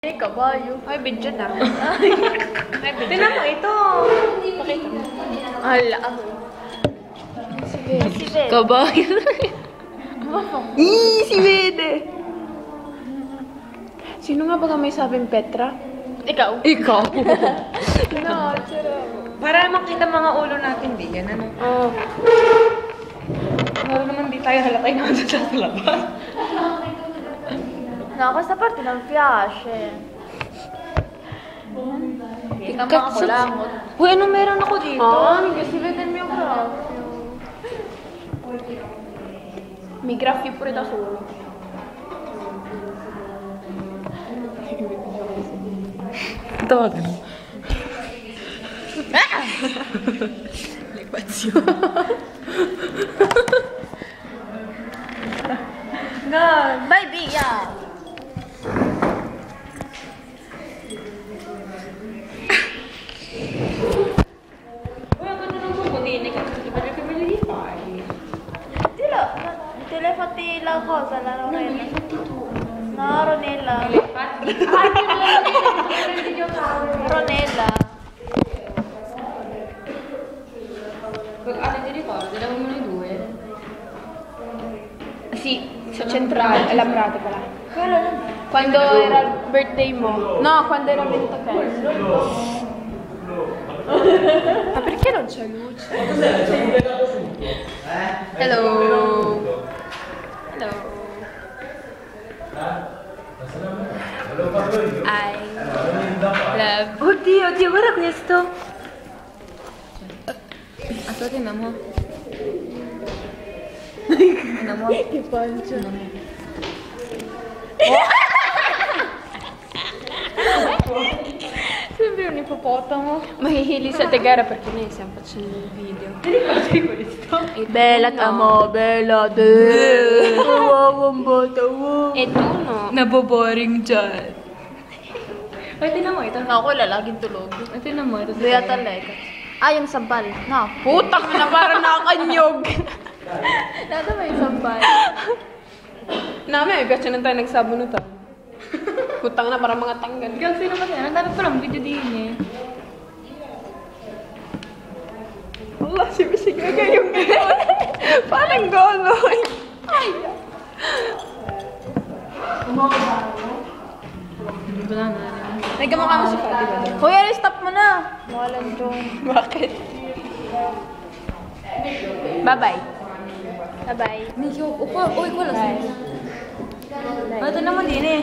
Ay, kabayo. Ay, video na. Ay, video. Tingnan mo ito. Pakita mo. Hala. Si Bede. Kabayo. Si Bede. Sino nga ba may sabing Petra? Ikaw. Ikaw. No, sarap. Para makita mga ulo natin, di yan, ano? Oh. Para naman di tayo halakay naman sa labas. Nako, sa parte ng fiashe. Kita mo ako lang. Uy, ano meron ako dito? Kasi vegan mo yung graph. May graph yung pure solo. Tawag ano? Lipat siya. God, baby, yeah. Uy, ang ganda ng buko din. Di ba yung family pa? Telepati la cosa, la Lorena. No, Ronella. Ronella. Pag ate di ricordo, dalawa mo na yung due. Sa Central, Alambrate pala. Quando era il birthday mo? No, quando era venuto Fes. Ma perché non c'è luce? Hello. Hello. I love. Oddio, guarda questo. Aspetta, mo. Che pancia. Sembri un ippopotamo. Mahihili sa Tegara perché noi stiamo facendo il video. Bella t'amo, bella te. Wow, un bota, wow. E tu no? Naboboring dyan. Ay, tinan mo ito. Ako lalaging tulog. Ay, tinan mo ito. Daya talaga. Ah, yung sampal. No. Putang na parang nakakanyog. Nada may sampal. Namin, kasi nang tayo nagsabunutan. Putang na parang mga tanggal. Ikaw, sino ba yan? Ang dami pa lang video din eh. Allah, sibisig na yung gano'n. Parang gano'n. Ay. Wala na. Nagkamukha mo si Fatty ba? Kuya, stop mo na. Walang John. Bakit? Bye-bye. Bye-bye. Medyo, uy, wala sa'yo. Ito naman din eh.